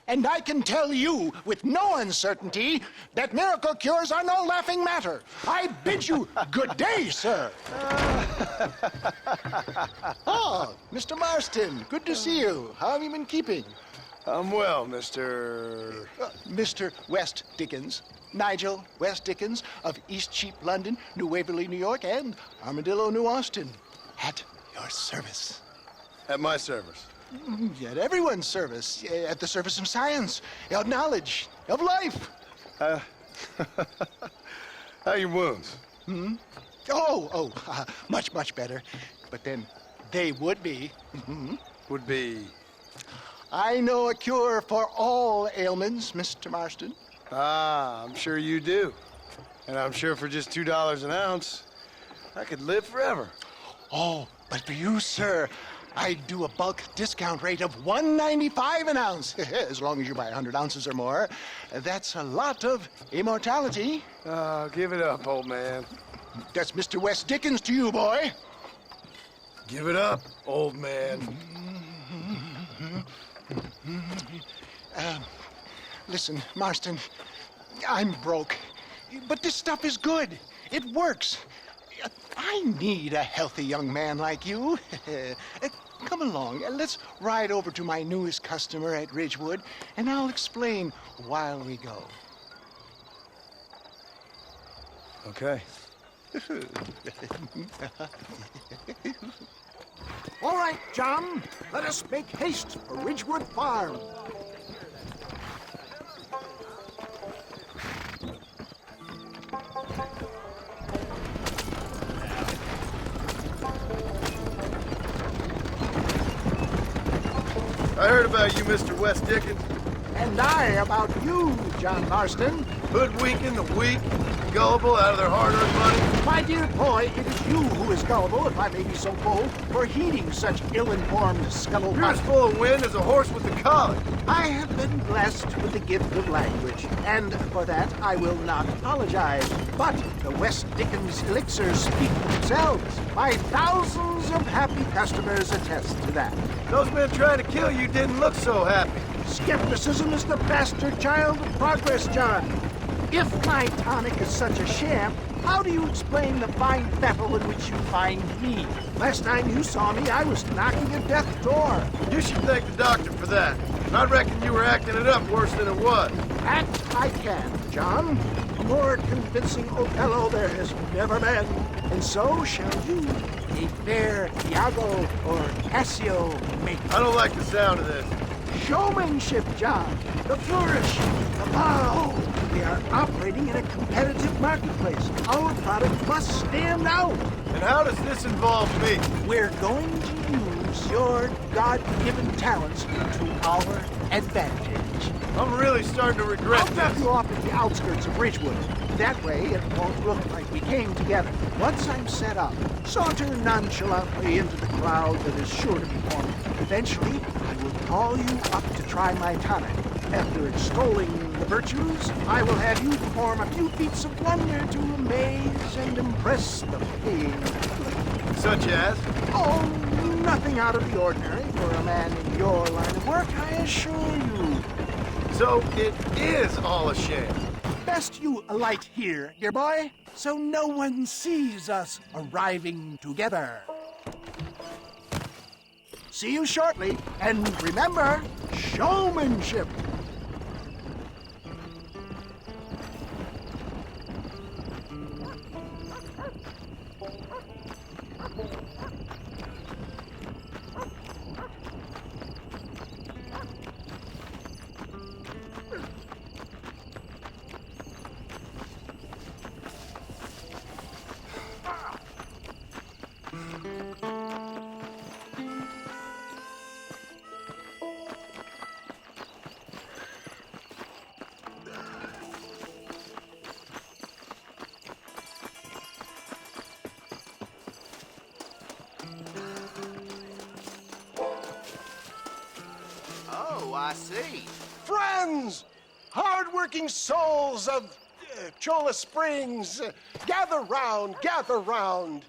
And I can tell you with no uncertainty that miracle cures are no laughing matter. I bid you good day, sir. Oh, Mr. Marston, good to see you. How have you been keeping? I'm well, Mr. Mr. West Dickens. Nigel West Dickens of Eastcheap, London, New Waverly, New York, and Armadillo, New Austin. At your service. At my service. At everyone's service. At the service of science, of knowledge, of life. How are your wounds? Much, much better. But then they would be. Would be... I know a cure for all ailments, Mr. Marston. Ah, I'm sure you do. And I'm sure for just $2 an ounce, I could live forever. Oh, but for you, sir, I'd do a bulk discount rate of $1.95 an ounce, as long as you buy 100 ounces or more. That's a lot of immortality. Give it up, old man. That's Mr. West Dickens to you, boy. Give it up, old man. Listen, Marston, I'm broke, but this stuff is good. It works. I need a healthy young man like you. Come along, let's ride over to my newest customer at Ridgewood, and I'll explain while we go. Okay. All right, John, let us make haste for Ridgewood Farm. I heard about you, Mr. West Dickens. And I about you, John Marston. Hoodwinking the weak, gullible out of their hard-earned money. My dear boy, it is you who is gullible, if I may be so bold, for heeding such ill-informed You're scuttlebutt. as full of wind as a horse with the colic. I have been blessed with the gift of language, and for that I will not apologize. But the West Dickens elixirs speak for themselves. My thousands of happy customers attest to that. Those men trying to kill you didn't look so happy. Skepticism is the bastard child of progress, John. If my tonic is such a sham, how do you explain the fine fettle in which you find me? Last time you saw me, I was knocking at death's door. You should thank the doctor for that. And I reckon you were acting it up worse than it was. Act I can, John. A more convincing Othello there has never been. And so shall you, a fair Iago or Cassio make. I don't like the sound of this. Showmanship, John. The flourish, the bow. We are operating in a competitive marketplace. Our product must stand out. And how does this involve me? We're going to use your God-given talents to our advantage. I'm really starting to regret I'll drop this. you off at the outskirts of Ridgewood. That way, it won't look like we came together. Once I'm set up, saunter nonchalantly into the crowd that is sure to be forming. Eventually, I will call you up to try my tonic. After extolling the virtues, I will have you perform a few feats of wonder to amaze and impress the paying public. Such as? Oh, nothing out of the ordinary for a man in your line of work, I assure you. So it is all a sham. Best you alight here, dear boy, so no one sees us arriving together. See you shortly, and remember, showmanship. Oh, I see. Friends, hard-working souls of Cholla Springs, gather round, gather round.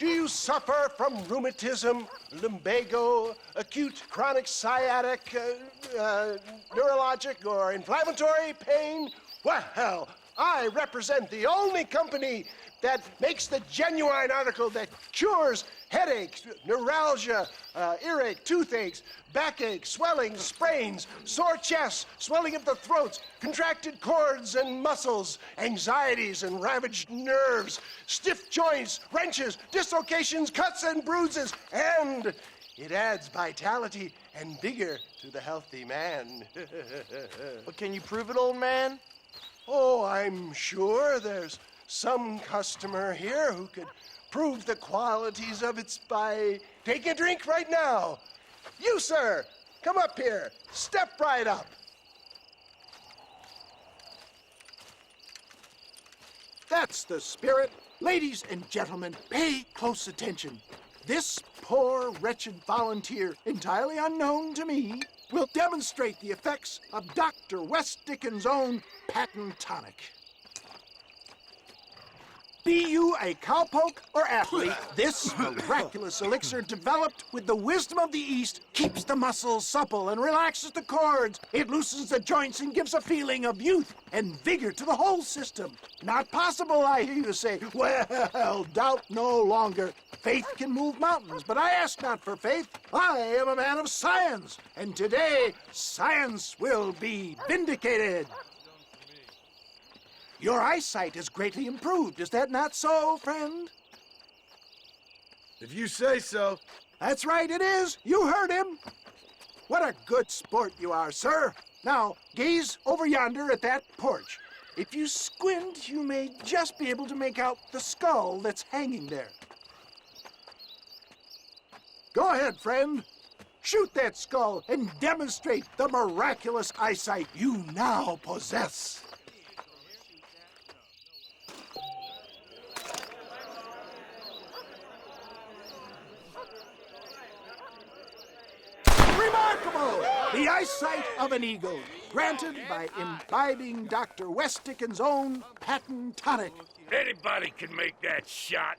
Do you suffer from rheumatism, lumbago, acute chronic sciatic, neurologic, or inflammatory pain? Well, I represent the only company that makes the genuine article that cures headaches, neuralgia, earache, toothaches, backache, swelling, sprains, sore chests, swelling of the throats, contracted cords and muscles, anxieties and ravaged nerves, stiff joints, wrenches, dislocations, cuts and bruises, and it adds vitality and vigor to the healthy man. But can you prove it, old man? Oh, I'm sure there's some customer here who could prove the qualities of it by taking a drink right now. You, sir, come up here. Step right up. That's the spirit. Ladies and gentlemen, pay close attention. This poor, wretched volunteer, entirely unknown to me, will demonstrate the effects of Dr. West Dickens' own patent tonic. Be you a cowpoke or athlete, this miraculous elixir developed with the wisdom of the East keeps the muscles supple and relaxes the cords. It loosens the joints and gives a feeling of youth and vigor to the whole system. Not possible, I hear you say. Well, doubt no longer. Faith can move mountains, but I ask not for faith. I am a man of science, and today science will be vindicated. Your eyesight is greatly improved. Is that not so, friend? If you say so. That's right, it is. You heard him. What a good sport you are, sir. Now, gaze over yonder at that porch. If you squint, you may just be able to make out the skull that's hanging there. Go ahead, friend. Shoot that skull and demonstrate the miraculous eyesight you now possess. Remarkable! The eyesight of an eagle, granted by imbibing Dr. West Dickens' own patent tonic. Anybody can make that shot.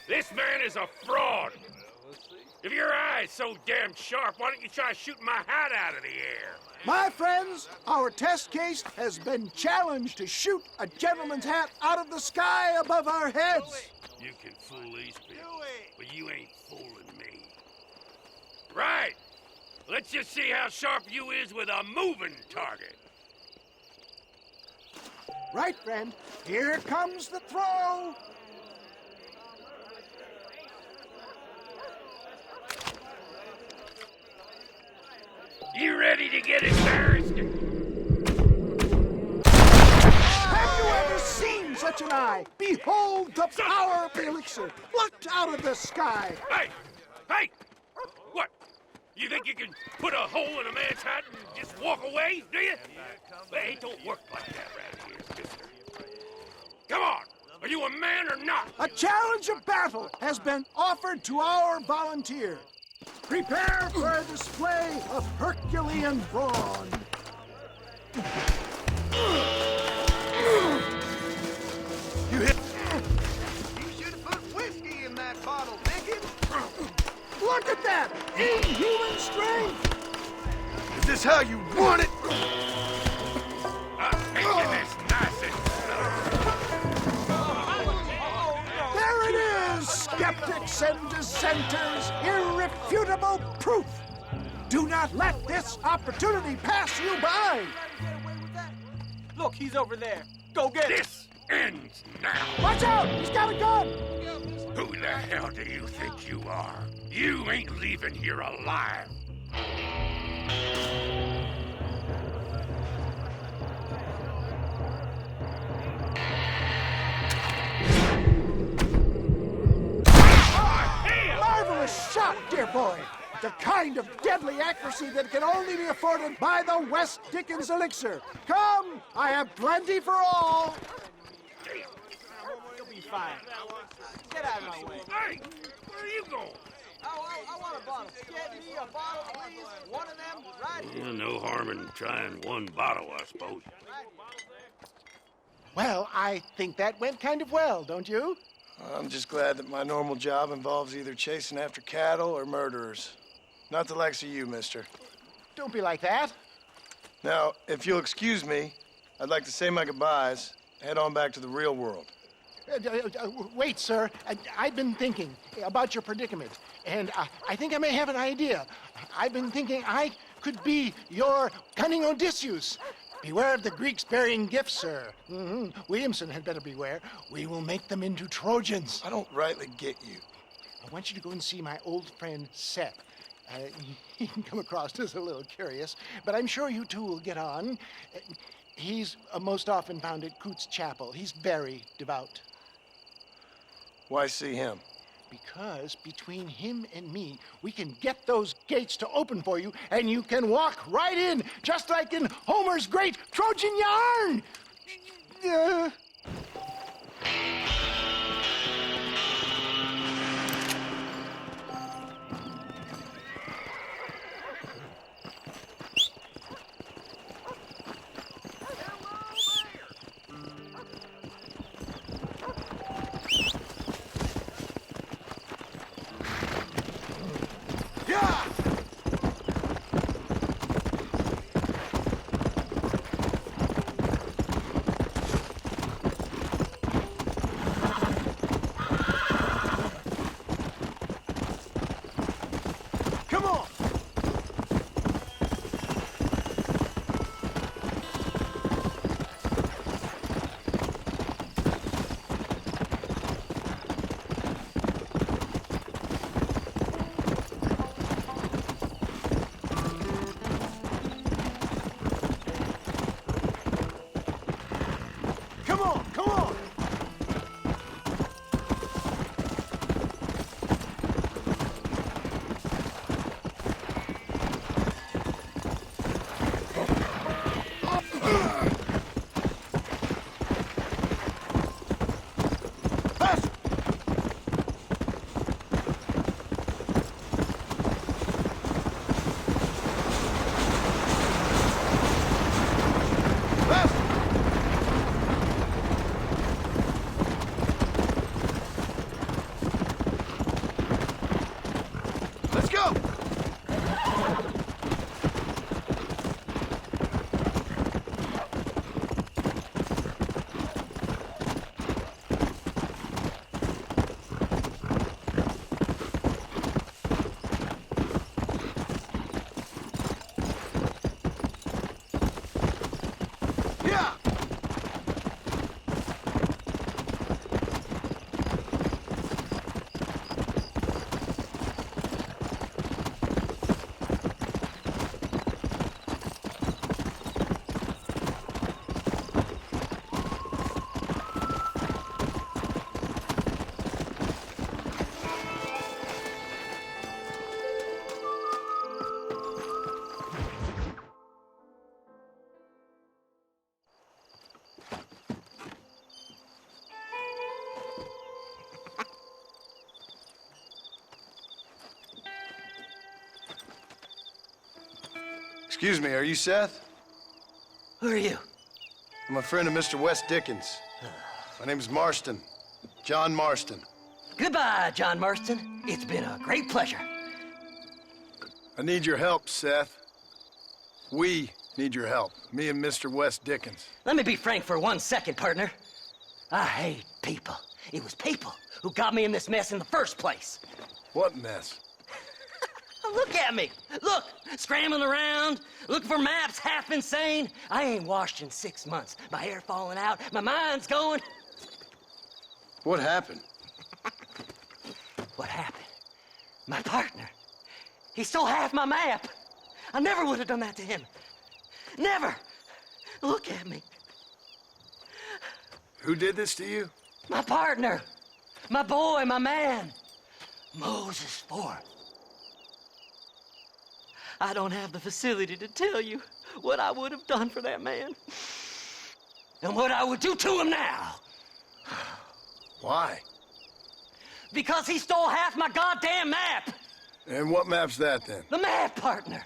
This man is a fraud. If your eye's so damn sharp, why don't you try shooting my hat out of the air? My friends, our test case has been challenged to shoot a gentleman's hat out of the sky above our heads. You can fool these people, but you ain't fooling me. Right. Let's just see how sharp you is with a moving target. Right, friend. Here comes the throw. You ready to get embarrassed? Have you ever seen such an eye? Behold the power of the elixir plucked out of the sky. Hey! Hey! What? You think you can put a hole in a man's hat and just walk away, do you? Hey, it don't work like that around here, mister. Come on! Are you a man or not? A challenge of battle has been offered to our volunteer. Prepare for a display of Herculean brawn. You hit. You should have put whiskey in that bottle, Dickens. Look at that! Inhuman strength! Is this how you want it? I'm making this nice and There it is, skeptics and dissenters, irrefutable proof. Do not let this opportunity pass you by. Look, he's over there. Go get him. This ends now. Watch out! He's got a gun! Who the hell do you think you are? You ain't leaving here alive. Marvelous shot, dear boy. The kind of deadly accuracy that can only be afforded by the West Dickens elixir. Come, I have plenty for all. You'll be fine. Get out of my way. Hey, where are you going? I want a bottle. Get me a bottle, please. One of them, right here. No harm in trying one bottle, I suppose. Well, I think that went kind of well, don't you? I'm just glad that my normal job involves either chasing after cattle or murderers. Not the likes of you, mister. Don't be like that. Now, if you'll excuse me, I'd like to say my goodbyes, head on back to the real world. Wait, sir. I've been thinking about your predicament, and I think I may have an idea. I've been thinking I could be your cunning Odysseus. Beware of the Greeks bearing gifts, sir. Williamson had better beware. We will make them into Trojans. I don't rightly get you. I want you to go and see my old friend Seth. He can come across as a little curious, but I'm sure you two will get on. He's most often found at Coots Chapel. He's very devout. Why see him? Because between him and me, we can get those gates to open for you, and you can walk right in, just like in Homer's great Trojan yarn! Excuse me, are you Seth? Who are you? I'm a friend of Mr. West Dickens. My name's Marston. John Marston. Goodbye, John Marston. It's been a great pleasure. I need your help, Seth. We need your help. Me and Mr. West Dickens. Let me be frank for 1 second, partner. I hate people. It was people who got me in this mess in the first place. What mess? Look at me. Look, scrambling around, looking for maps, half insane. I ain't washed in 6 months. My hair falling out, my mind's going. What happened? What happened? My partner. He stole half my map. I never would have done that to him. Never. Look at me. Who did this to you? My partner. My boy, my man. Moses Ford. I don't have the facility to tell you what I would have done for that man. And what I would do to him now. Why? Because he stole half my goddamn map. And what map's that, then? The map, partner.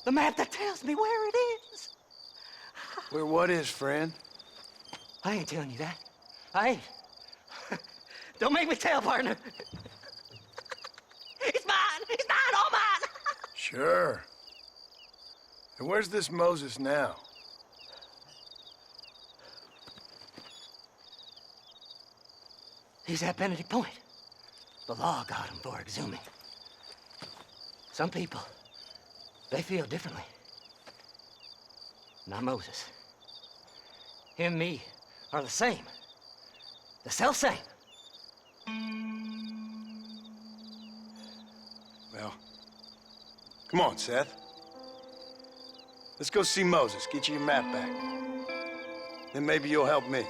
The map that tells me where it is. Where what is, friend? I ain't telling you that. I ain't. Don't make me tell, partner. It's mine! It's mine, all mine! Sure. And where's this Moses now? He's at Benedict Point. The law got him for exhuming. Some people, they feel differently. Not Moses. Him and me are the same. The self-same. Well, come on, Seth. Let's go see Moses, get you your map back. Then maybe you'll help me.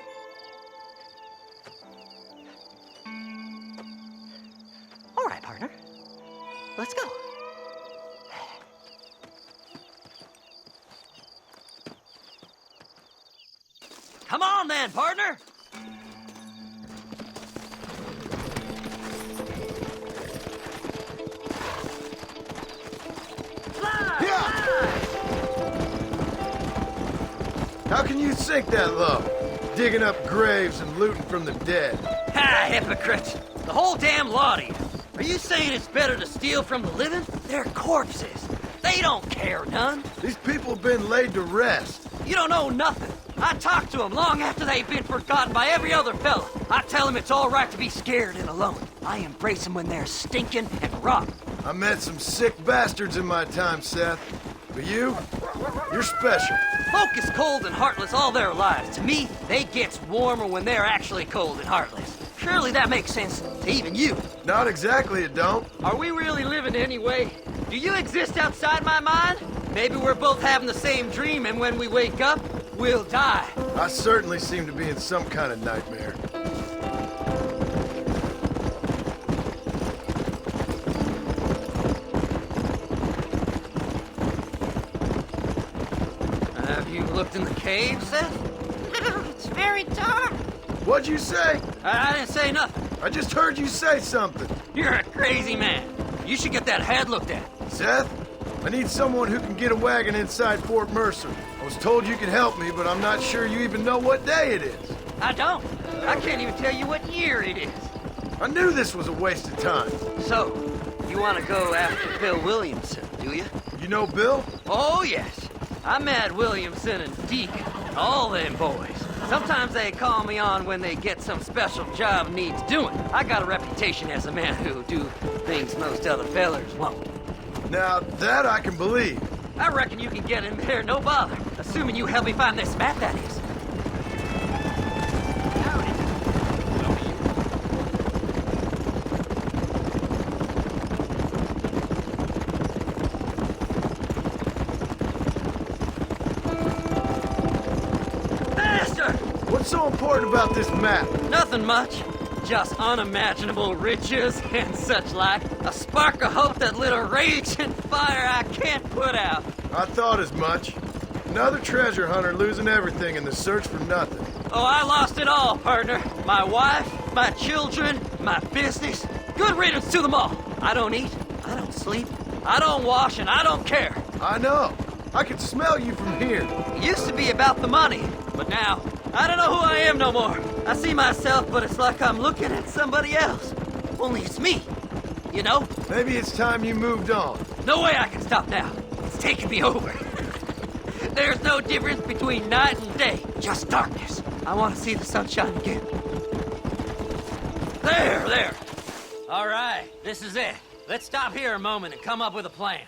All right, partner. Let's go. Come on then, partner! How can you sink that low? Digging up graves and looting from the dead. Ha, hypocrites! The whole damn lot of you. Are you saying it's better to steal from the living? They're corpses. They don't care none. These people have been laid to rest. You don't know nothing. I talk to them long after they've been forgotten by every other fella. I tell them it's all right to be scared and alone. I embrace them when they're stinking and rotten. I met some sick bastards in my time, Seth. But you're special. Folk is cold and heartless all their lives. To me, they gets warmer when they're actually cold and heartless. Surely that makes sense to even you. Not exactly, it don't. Are we really living anyway? Do you exist outside my mind? Maybe we're both having the same dream, and when we wake up, we'll die. I certainly seem to be in some kind of nightmare. Have you looked in the cave, Seth? It's very dark. What'd you say? I didn't say nothing. I just heard you say something. You're a crazy man. You should get that head looked at. Seth, I need someone who can get a wagon inside Fort Mercer. I was told you could help me, but I'm not sure you even know what day it is. I don't. I can't even tell you what year it is. I knew this was a waste of time. So, you want to go after Bill Williamson, do you? You know Bill? Oh, yes. I met Williamson and Deacon, all them boys. Sometimes they call me on when they get some special job needs doing. I got a reputation as a man who'll do things most other fellers won't. Now, that I can believe. I reckon you can get in there, no bother. Assuming you help me find this map, that is. Faster! What's so important about this map? Nothing much. Just unimaginable riches and such like. A spark of hope that lit a raging fire I can't put out. I thought as much. Another treasure hunter losing everything in the search for nothing. Oh, I lost it all, partner. My wife, my children, my business. Good riddance to them all. I don't eat, I don't sleep, I don't wash, and I don't care. I know. I can smell you from here. It used to be about the money, but now, I don't know who I am no more. I see myself, but it's like I'm looking at somebody else. Only it's me, you know? Maybe it's time you moved on. No way I can stop now. It's taking me over. There's no difference between night and day, just darkness. I want to see the sunshine again. There. All right, this is it. Let's stop here a moment and come up with a plan.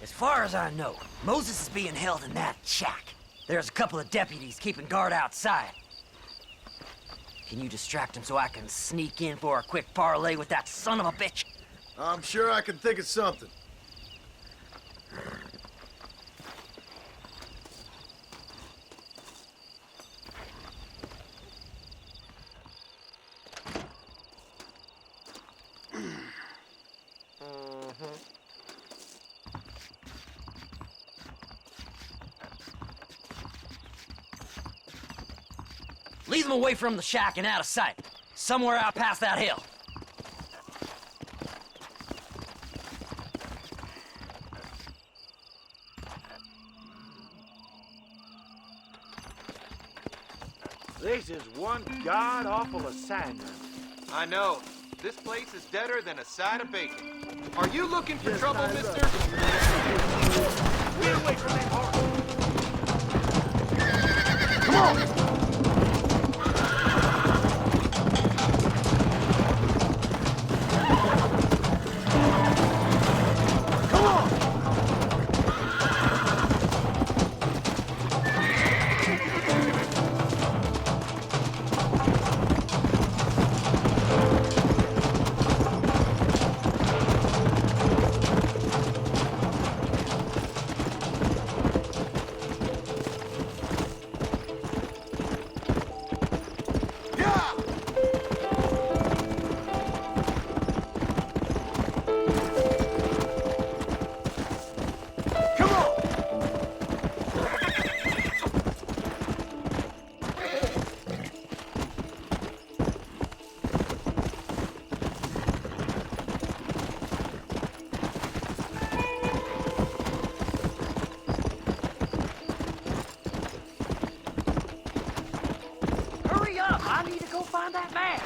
As far as I know, Moses is being held in that shack. There's a couple of deputies keeping guard outside. Can you distract him so I can sneak in for a quick parlay with that son of a bitch? I'm sure I can think of something. Lead them away from the shack and out of sight. Somewhere out past that hill. This is one god-awful assignment. I know. This place is deader than a side of bacon. Are you looking for trouble, mister? Get away from that horse! Come on! Find that man.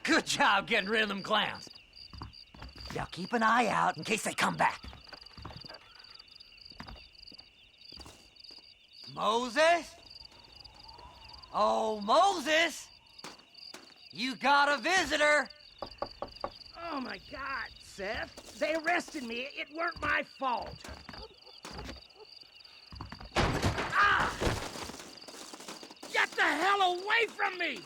Good job getting rid of them clowns. Now keep an eye out in case they come back. Moses? Oh, Moses! You got a visitor. Oh my God, Seth. They arrested me. It weren't my fault. Ah! Get the hell away from me!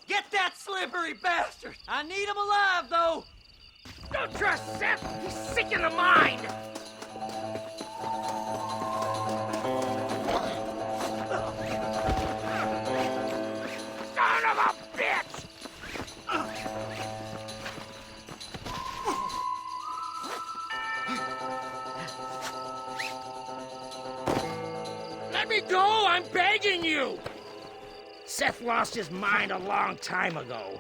Get that slippery bastard! I need him alive, though! Don't trust Seth! He's sick in the mind! Son of a bitch! Let me go! I'm begging you! Seth lost his mind a long time ago.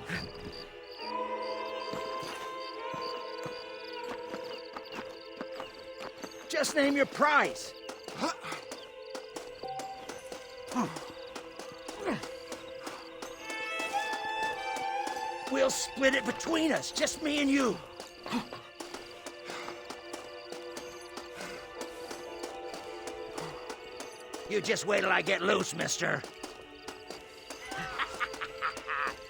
Just name your price. We'll split it between us, just me and you. You just wait till I get loose, mister.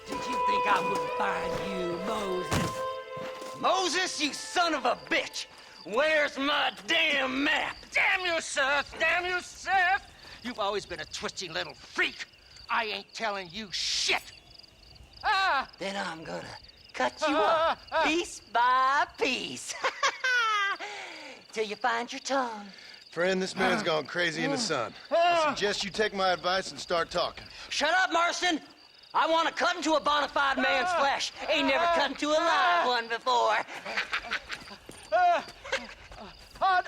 Did you think I wouldn't find you, Moses? Moses, you son of a bitch! Where's my damn map? Damn you, Seth! Damn you, Seth! You've always been a twisty little freak. I ain't telling you shit. Ah! Then I'm gonna cut you up piece by piece. Till you find your tongue. Friend, this man's gone crazy in the sun. I suggest you take my advice and start talking. Shut up, Marston! I want to cut into a bona fide man's flesh. Ain't never cut into a live one before.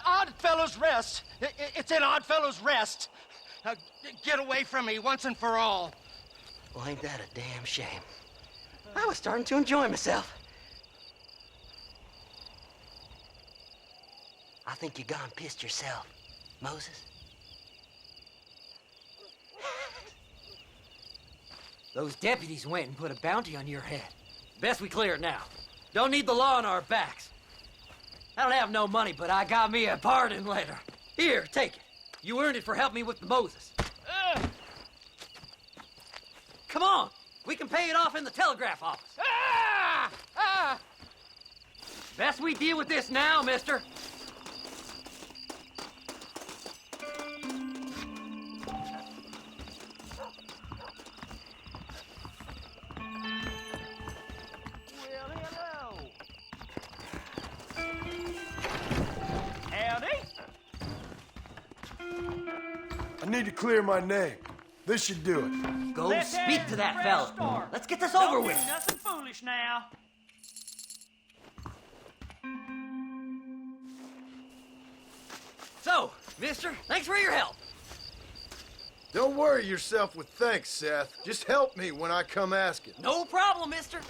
Oddfellows Rest. It's in Oddfellows Rest. Now, get away from me once and for all. Well, ain't that a damn shame? I was starting to enjoy myself. I think you gone pissed yourself, Moses. Those deputies went and put a bounty on your head. Best we clear it now. Don't need the law on our backs. I don't have no money, but I got me a pardon letter. Here, take it. You earned it for helping me with the Moses. Come on. We can pay it off in the telegraph office. Best we deal with this now, mister. I need to clear my name. This should do it. Go speak to that fella. Let's get this over with. Nothing foolish now. So, mister, thanks for your help. Don't worry yourself with thanks, Seth. Just help me when I come asking. No problem, mister.